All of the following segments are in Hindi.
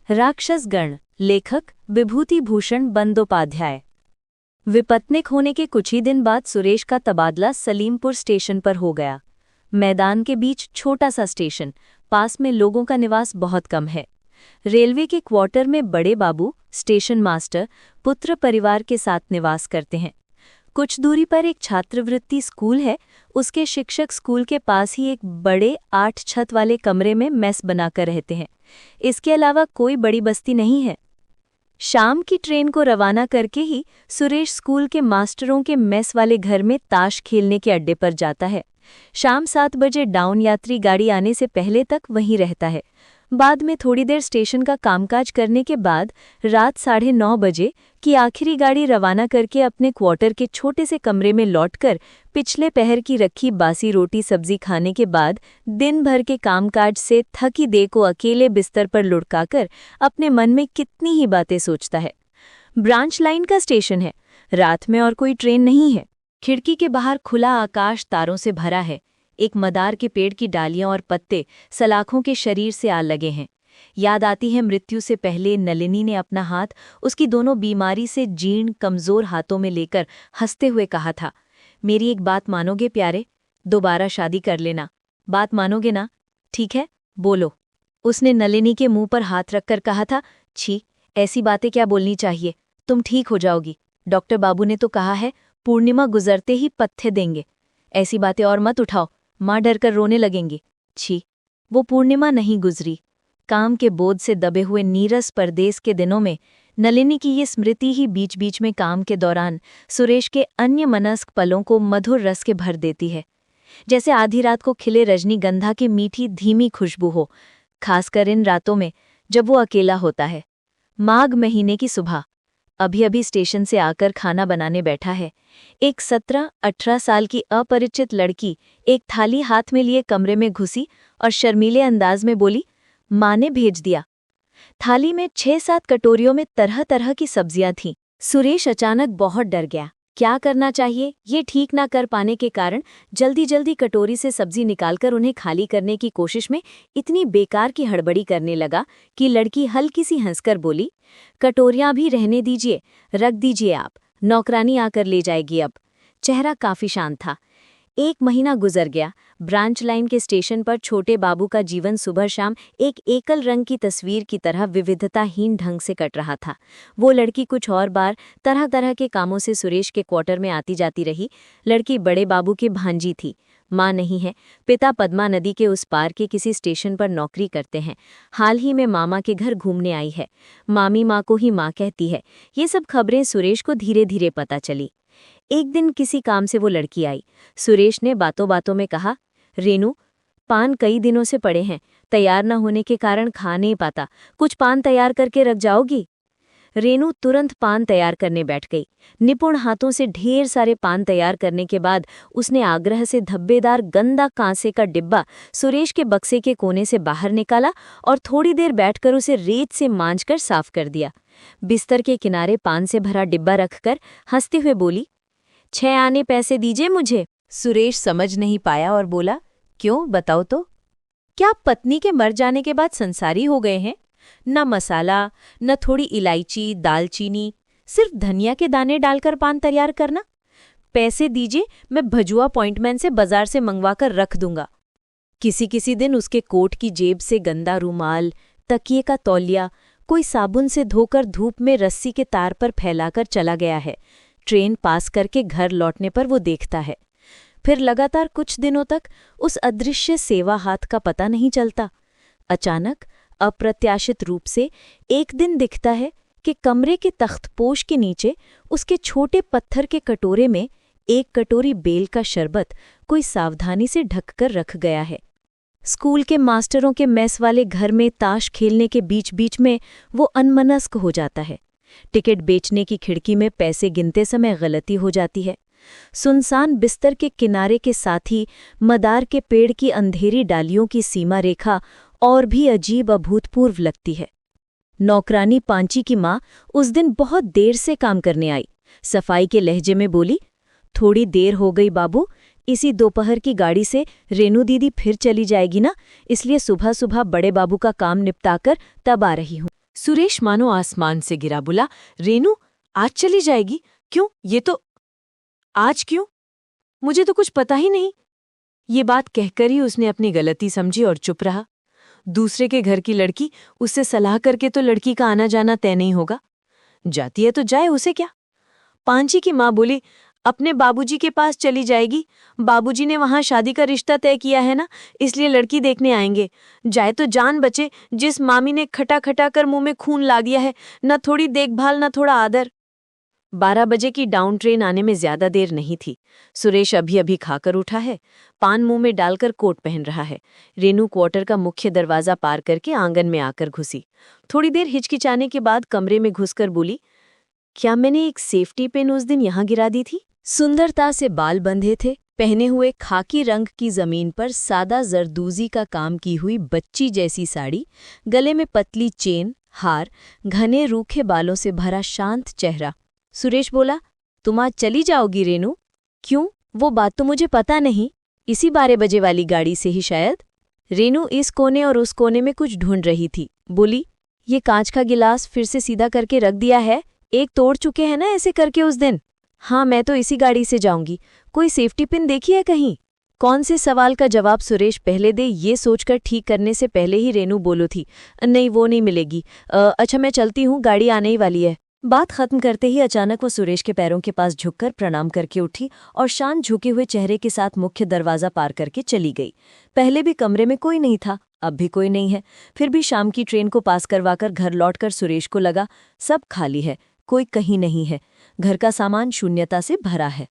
राक्षसगण। लेखक विभूति भूषण बंदोपाध्याय। विपत्निक होने के कुछ ही दिन बाद सुरेश का तबादला सलीमपुर स्टेशन पर हो गया। मैदान के बीच छोटा सा स्टेशन, पास में लोगों का निवास बहुत कम है। रेलवे के क्वार्टर में बड़े बाबू स्टेशन मास्टर पुत्र परिवार के साथ निवास करते हैं। कुछ दूरी पर एक छात्रवृत्ति स्कूल है। उसके शिक्षक स्कूल के पास ही एक बड़े 8 छत वाले कमरे में मेस बनाकर रहते हैं। इसके अलावा कोई बड़ी बस्ती नहीं है। शाम की ट्रेन को रवाना करके ही सुरेश स्कूल के मास्टरों के मेस वाले घर में ताश खेलने के अड्डे पर जाता है। शाम 7 बजे डाउन यात्री गाड़ी आने से पहले तक वहीं रहता है। बाद में थोड़ी देर स्टेशन का कामकाज करने के बाद रात 9:30 बजे की आखिरी गाड़ी रवाना करके अपने क्वार्टर के छोटे से कमरे में लौटकर पिछले पहर की रखी बासी रोटी सब्जी खाने के बाद दिन भर के कामकाज से थकी देह को अकेले बिस्तर पर लुढ़काकर अपने मन में कितनी ही बातें सोचता है। ब्रांच लाइन का स्टेशन है। रात में और कोई ट्रेन नहीं है। खिड़की के बाहर खुला आकाश तारों से भरा है। एक मदार के पेड़ की डालियां और पत्ते सलाखों के शरीर से आ लगे हैं। याद आती है मृत्यु से पहले नलिनी ने अपना हाथ उसकी दोनों बीमारी से जीर्ण कमजोर हाथों में लेकर हंसते हुए कहा था, मेरी एक बात मानोगे प्यारे? दोबारा शादी कर लेना। बात मानोगे ना? ठीक है, बोलो। उसने नलिनी के मुंह पर हाथ रखकर कहा था, छी, ऐसी बातें क्या बोलनी चाहिए? तुम ठीक हो जाओगी। डॉक्टर बाबू ने तो कहा है पूर्णिमा गुजरते ही पत्थे देंगे। ऐसी बातें और मत उठाओ, माँ डरकर रोने लगेंगी। छी, वो पूर्णिमा नहीं गुजरी। काम के बोझ से दबे हुए नीरस परदेस के दिनों में नलिनी की ये स्मृति ही बीच बीच में काम के दौरान सुरेश के अन्य मनस्क पलों को मधुर रस के भर देती है। जैसे आधी रात को खिले रजनीगंधा की मीठी धीमी खुशबू हो, खासकर इन रातों में जब वो अकेला होता है। माघ महीने की सुबह अभी अभी स्टेशन से आकर खाना बनाने बैठा है। एक 17-18 साल की अपरिचित लड़की एक थाली हाथ में लिए कमरे में घुसी और शर्मीले अंदाज में बोली, माँ ने भेज दिया। थाली में 6-7 कटोरियों में तरह तरह की सब्जियां थीं। सुरेश अचानक बहुत डर गया। क्या करना चाहिए ये ठीक ना कर पाने के कारण जल्दी जल्दी कटोरी से सब्जी निकालकर उन्हें खाली करने की कोशिश में इतनी बेकार की हड़बड़ी करने लगा कि लड़की हल्की सी हंसकर बोली, कटोरियां भी रहने दीजिए, रख दीजिए आप, नौकरानी आकर ले जाएगी अब। चेहरा काफी शांत था। 1 महीना गुजर गया। ब्रांच लाइन के स्टेशन पर छोटे बाबू का जीवन सुबह शाम एक एकल रंग की तस्वीर की तरह विविधताहीन ढंग से कट रहा था। वो लड़की कुछ और बार तरह तरह के कामों से सुरेश के क्वार्टर में आती जाती रही। लड़की बड़े बाबू की भांजी थी। माँ नहीं है। पिता पद्मा नदी के उस पार के किसी स्टेशन पर नौकरी करते हैं। हाल ही में मामा के घर घूमने आई है। मामी माँ को ही माँ कहती है। ये सब खबरें सुरेश को धीरे धीरे पता चली। एक दिन किसी काम से वो लड़की आई। सुरेश ने बातों बातों में कहा, रेनू, पान कई दिनों से पड़े हैं, तैयार न होने के कारण खा नहीं पाता, कुछ पान तैयार करके रख जाओगी? रेनू तुरंत पान तैयार करने बैठ गई। निपुण हाथों से ढेर सारे पान तैयार करने के बाद उसने आग्रह से धब्बेदार गंदा कांसे का डिब्बा सुरेश के बक्से के कोने से बाहर निकाला और थोड़ी देर बैठकर उसे रेत से मांजकर साफ कर दिया। बिस्तर के किनारे पान से भरा डिब्बा रखकर हंसते हुए बोली, 6 आने पैसे दीजिए मुझे। सुरेश समझ नहीं पाया और बोला, क्यों, बताओ तो। क्या पत्नी के मर जाने के बाद संसारी हो गए हैं? न मसाला, न थोड़ी इलायची दालचीनी, सिर्फ धनिया के दाने डालकर पान तैयार करना? पैसे दीजिए, मैं भजुआ पॉइंटमैन से बाजार से मंगवाकर रख दूंगा। किसी किसी दिन उसके कोट की जेब से गंदा रूमाल, तकिए का तौलिया कोई साबुन से धोकर धूप में रस्सी के तार पर फैलाकर चला गया है। ट्रेन पास करके घर लौटने पर वो देखता है। फिर लगातार कुछ दिनों तक उस अदृश्य सेवा हाथ का पता नहीं चलता। अचानक अप्रत्याशित रूप से एक दिन दिखता है कि कमरे के तख्तपोश के नीचे उसके छोटे पत्थर के कटोरे में एक कटोरी बेल का शरबत कोई सावधानी से ढककर रख गया है। स्कूल के मास्टरों के मेस वाले घर में ताश खेलने के बीच बीच में वो अनमनस्क हो जाता है। टिकट बेचने की खिड़की में पैसे गिनते समय गलती हो जाती है। सुनसान बिस्तर के किनारे के साथ ही मदार के पेड़ की अंधेरी डालियों की सीमा रेखा और भी अजीब अभूतपूर्व लगती है। नौकरानी पांची की माँ उस दिन बहुत देर से काम करने आई। सफाई के लहजे में बोली, थोड़ी देर हो गई बाबू, इसी दोपहर की गाड़ी से रेनू दीदी फिर चली जाएगी ना, इसलिए सुबह सुबह बड़े बाबू का काम निपटाकर तब आ रही हूँ। सुरेश मानो आसमान से गिरा, बोला, रेनू आज चली जाएगी? क्यों? ये तो आज क्यों? मुझे तो कुछ पता ही नहीं। ये बात कहकर ही उसने अपनी गलती समझी और चुप रहा। दूसरे के घर की लड़की, उससे सलाह करके तो लड़की का आना जाना तय नहीं होगा। जाती है तो जाए, उसे क्या। पांची की माँ बोली, अपने बाबूजी के पास चली जाएगी। बाबूजी ने वहां शादी का रिश्ता तय किया है ना, इसलिए लड़की देखने आएंगे। जाए तो जान बचे, जिस मामी ने खटा खटा कर मुंह में खून ला दिया है, न थोड़ी देखभाल न थोड़ा आदर। 12 बजे की डाउन ट्रेन आने में ज्यादा देर नहीं थी। सुरेश अभी अभी खाकर उठा है, पान मुंह में डालकर कोट पहन रहा है। रेनू क्वार्टर का मुख्य दरवाजा पार करके आंगन में आकर घुसी। थोड़ी देर हिचकिचाने के बाद कमरे में घुसकर बोली, क्या मैंने एक सेफ्टी पिन उस दिन यहाँ गिरा दी थी? सुंदरता से बाल बंधे थे, पहने हुए खाकी रंग की जमीन पर सादा जरदोजी का काम की हुई बच्ची जैसी साड़ी, गले में पतली चेन, हार, घने रूखे बालों से भरा शांत चेहरा। सुरेश बोला, तुम आज चली जाओगी रेनू? क्यों? वो बात तो मुझे पता नहीं। इसी 12 बजे वाली गाड़ी से ही शायद। रेनू इस कोने और उस कोने में कुछ ढूंढ रही थी। बोली, ये कांच का गिलास फिर से सीधा करके रख दिया है? एक तोड़ चुके हैं ना ऐसे करके उस दिन। हाँ, मैं तो इसी गाड़ी से जाऊंगी। कोई सेफ्टी पिन देखी है कहीं? कौन से सवाल का जवाब सुरेश पहले दे, ये सोचकर ठीक करने से पहले ही रेनू बोलो थी, नहीं वो नहीं मिलेगी। अच्छा मैं चलती हूँ, गाड़ी आने ही वाली है। बात खत्म करते ही अचानक वो सुरेश के पैरों के पास झुककर प्रणाम करके उठी और शांत झुके हुए चेहरे के साथ मुख्य दरवाजा पार करके चली गई। पहले भी कमरे में कोई नहीं था, अब भी कोई नहीं है। फिर भी शाम की ट्रेन को पास करवाकर घर लौटकर सुरेश को लगा सब खाली है, कोई कहीं नहीं है। घर का सामान शून्यता से भरा है।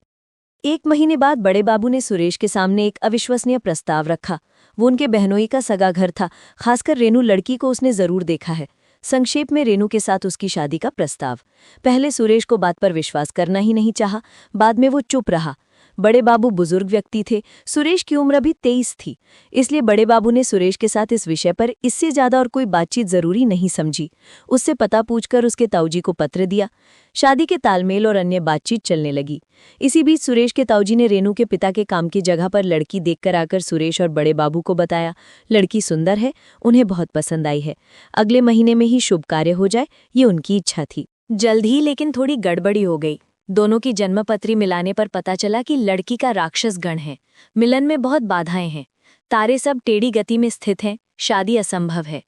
1 महीने बाद बड़े बाबू ने सुरेश के सामने एक अविश्वसनीय प्रस्ताव रखा। वो उनके बहनोई का सगा घर था, खासकर रेनू लड़की को उसने जरूर देखा है। संक्षेप में रेनू के साथ उसकी शादी का प्रस्ताव। पहले सुरेश को बात पर विश्वास करना ही नहीं चाहा, बाद में वो चुप रहा। बड़े बाबू बुजुर्ग व्यक्ति थे, सुरेश की उम्र अभी 23 थी, इसलिए बड़े बाबू ने सुरेश के साथ इस विषय पर इससे ज्यादा और कोई बातचीत जरूरी नहीं समझी। उससे पता पूछकर उसके ताऊजी को पत्र दिया। शादी के तालमेल और अन्य बातचीत चलने लगी। इसी बीच सुरेश के ताऊजी ने रेनू के पिता के काम की जगह पर लड़की देखकर आकर सुरेश और बड़े बाबू को बताया। लड़की सुंदर है, उन्हें बहुत पसंद आई है। अगले महीने में ही शुभ कार्य हो जाए, ये उनकी इच्छा थी। जल्द ही लेकिन थोड़ी गड़बड़ी हो गई। दोनों की जन्मपत्री मिलाने पर पता चला कि लड़की का राक्षस गण है। मिलन में बहुत बाधाएं हैं, तारे सब टेढ़ी गति में स्थित हैं, शादी असंभव है।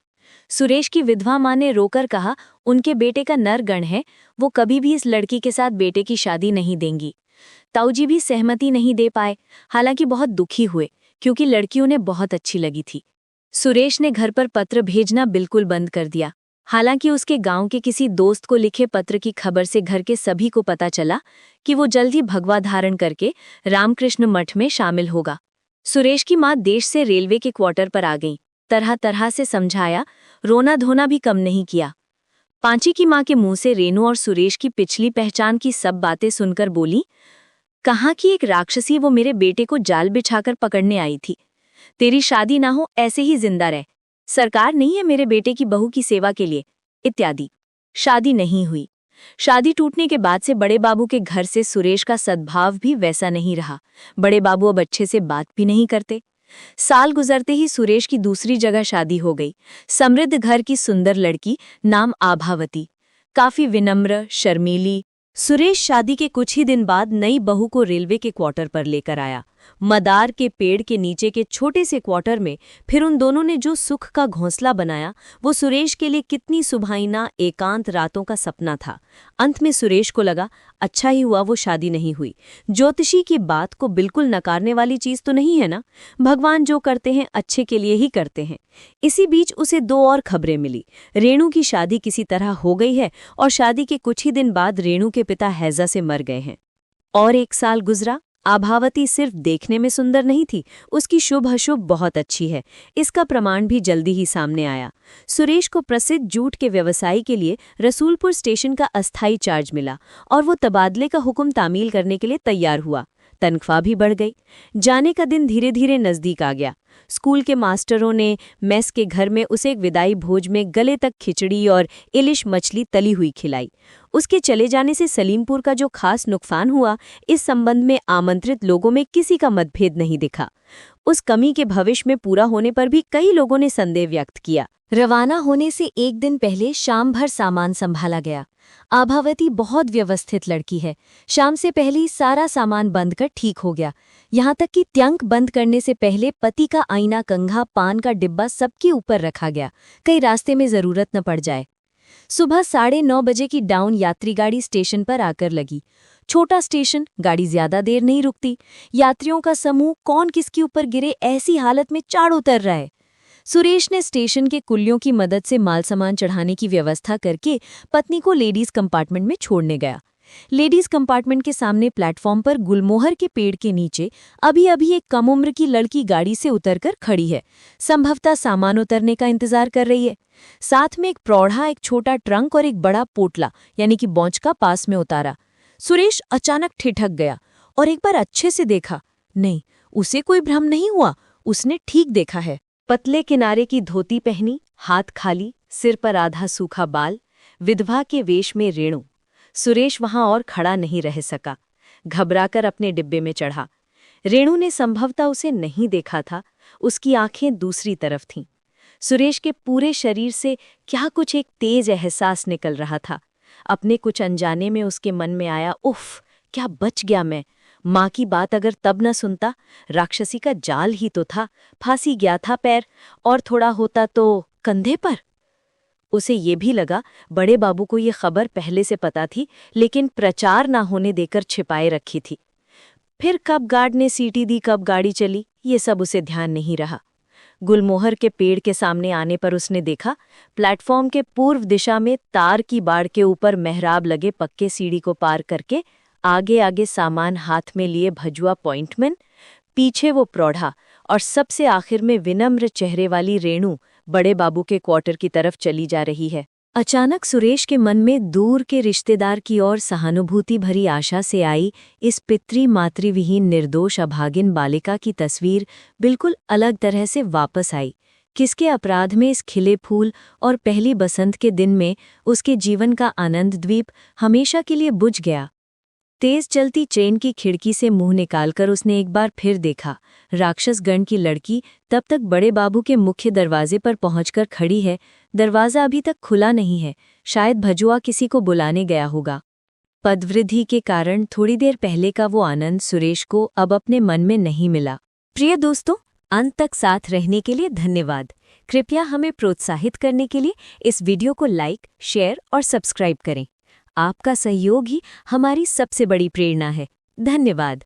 सुरेश की विधवा मां ने रोकर कहा, उनके बेटे का नर गण है, वो कभी भी इस लड़की के साथ बेटे की शादी नहीं देंगी। ताऊजी भी सहमति नहीं दे पाए, हालांकि बहुत दुखी हुए क्योंकि लड़की उन्हें बहुत अच्छी लगी थी। सुरेश ने घर पर पत्र भेजना बिल्कुल बंद कर दिया। हालांकि उसके गांव के किसी दोस्त को लिखे पत्र की खबर से घर के सभी को पता चला कि वो जल्द ही भगवा धारण करके रामकृष्ण मठ में शामिल होगा। सुरेश की मां देश से रेलवे के क्वार्टर पर आ गईं, तरह तरह से समझाया, रोना धोना भी कम नहीं किया। पांची की मां के मुंह से रेनू और सुरेश की पिछली पहचान की सब बातें सुनकर बोली, कहाँ की एक राक्षसी वो मेरे बेटे को जाल बिछाकर पकड़ने आई थी। तेरी शादी ना हो, ऐसे ही जिंदा रह। सरकार नहीं है मेरे बेटे की बहू की सेवा के लिए, इत्यादि। शादी नहीं हुई। शादी टूटने के बाद से बड़े बाबू के घर से सुरेश का सद्भाव भी वैसा नहीं रहा। बड़े बाबू अब अच्छे से बात भी नहीं करते। साल गुजरते ही सुरेश की दूसरी जगह शादी हो गई। समृद्ध घर की सुंदर लड़की, नाम आभावती, काफी विनम्र, शर्मीली। सुरेश शादी के कुछ ही दिन बाद नई बहू को रेलवे के क्वार्टर पर लेकर आया। मदार के पेड़ के नीचे के छोटे से क्वार्टर में फिर उन दोनों ने जो सुख का घोंसला बनाया, वो सुरेश के लिए कितनी सुभाइना एकांत रातों का सपना था। अंत में सुरेश को लगा, अच्छा ही हुआ वो शादी नहीं हुई। ज्योतिषी की बात को बिल्कुल नकारने वाली चीज तो नहीं है ना। भगवान जो करते हैं अच्छे के लिए ही करते हैं। इसी बीच उसे 2 और खबरें मिली। रेणु की शादी किसी तरह हो गई है और शादी के कुछ ही दिन बाद रेणु के पिता हैजा से मर गए हैं। और 1 साल गुजरा। आभावती सिर्फ देखने में सुंदर नहीं थी, उसकी शुभ अशुभ बहुत अच्छी है। इसका प्रमाण भी जल्दी ही सामने आया। सुरेश को प्रसिद्ध जूट के व्यवसायी के लिए रसूलपुर स्टेशन का अस्थायी चार्ज मिला और वो तबादले का हुक्म तामील करने के लिए तैयार हुआ। तनख्वाह भी बढ़ गई। जाने का दिन धीरे धीरे नजदीक आ गया। स्कूल के मास्टरों ने मेस के घर में उसे एक विदाई भोज में गले तक खिचड़ी और इलिश मछली तली हुई खिलाई। उसके चले जाने से सलीमपुर का जो खास नुकसान हुआ, इस संबंध में आमंत्रित लोगों में किसी का मतभेद नहीं दिखा। उस कमी के भविष्य में पूरा होने पर भी कई लोगों ने संदेह व्यक्त किया। रवाना होने से एक दिन पहले शाम भर सामान संभाला गया। आभावती बहुत व्यवस्थित लड़की है। शाम से पहले ही सारा सामान बंद कर ठीक हो गया। यहाँ तक कि ट्रंक बंद करने से पहले पति का आईना, कंघा, पान का डिब्बा सबके ऊपर रखा गया, कहीं रास्ते में जरूरत न पड़ जाए। सुबह 9:30 बजे की डाउन यात्री गाड़ी स्टेशन पर आकर लगी। छोटा स्टेशन, गाड़ी ज्यादा देर नहीं रुकती। यात्रियों का समूह कौन किसके ऊपर गिरे ऐसी हालत में चाड़ उतर रहा है। सुरेश ने स्टेशन के कुल्लियों की मदद से माल सामान चढ़ाने की व्यवस्था करके पत्नी को लेडीज कंपार्टमेंट में छोड़ने गया। लेडीज कंपार्टमेंट के सामने प्लेटफॉर्म पर गुलमोहर के पेड़ के नीचे अभी अभी एक कम उम्र की लड़की गाड़ी से उतरकर खड़ी है। संभवतः सामान उतरने का इंतजार कर रही है। साथ में एक प्रौढ़ा, एक छोटा ट्रंक और एक बड़ा पोटला यानी कि बौंचका पास में उतारा। सुरेश अचानक ठिठक गया और एक बार अच्छे से देखा। नहीं, उसे कोई भ्रम नहीं हुआ। उसने ठीक देखा है। पतले किनारे की धोती पहनी, हाथ खाली, सिर पर आधा सूखा बाल, विधवा के वेश में रेणु। सुरेश वहां और खड़ा नहीं रह सका। घबराकर अपने डिब्बे में चढ़ा। रेणु ने संभवतः उसे नहीं देखा था। उसकी आंखें दूसरी तरफ थीं। सुरेश के पूरे शरीर से क्या कुछ एक तेज एहसास निकल रहा था। अपने कुछ अनजाने में उसके मन में आया, उफ, क्या बच गया मैं। माँ की बात अगर तब न सुनता। राक्षसी का जाल ही तो था, फांसी गया था पैर, और थोड़ा होता तो कंधे पर। उसे ये भी लगा बड़े बाबू को ये खबर पहले से पता थी, लेकिन प्रचार ना होने देकर छिपाए रखी थी। फिर कब गार्ड ने सीटी दी, कब गाड़ी चली, ये सब उसे ध्यान नहीं रहा। गुलमोहर के पेड़ के सामने आने पर उसने देखा प्लेटफॉर्म के पूर्व दिशा में तार की बाड़ के ऊपर मेहराब लगे पक्के सीढ़ी को पार करके आगे आगे सामान हाथ में लिए भजुआ पॉइंटमैन, पीछे वो प्रौढ़ा और सबसे आखिर में विनम्र चेहरे वाली रेणु बड़े बाबू के क्वार्टर की तरफ चली जा रही है। अचानक सुरेश के मन में दूर के रिश्तेदार की ओर सहानुभूति भरी आशा से आई इस पितृ मातृविहीन निर्दोष अभागिन बालिका की तस्वीर बिल्कुल अलग तरह से वापस आई। किसके अपराध में इस खिले फूल और पहली बसंत के दिन में उसके जीवन का आनंद द्वीप हमेशा के लिए बुझ गया। तेज चलती ट्रेन की खिड़की से मुंह निकालकर उसने एक बार फिर देखा। राक्षसगण की लड़की तब तक बड़े बाबू के मुख्य दरवाजे पर पहुंचकर खड़ी है। दरवाजा अभी तक खुला नहीं है। शायद भजुआ किसी को बुलाने गया होगा। पदवृद्धि के कारण थोड़ी देर पहले का वो आनंद सुरेश को अब अपने मन में नहीं मिला। प्रिय दोस्तों, अंत तक साथ रहने के लिए धन्यवाद। कृपया हमें प्रोत्साहित करने के लिए इस वीडियो को लाइक, शेयर और सब्सक्राइब करें। आपका सहयोग ही हमारी सबसे बड़ी प्रेरणा है। धन्यवाद।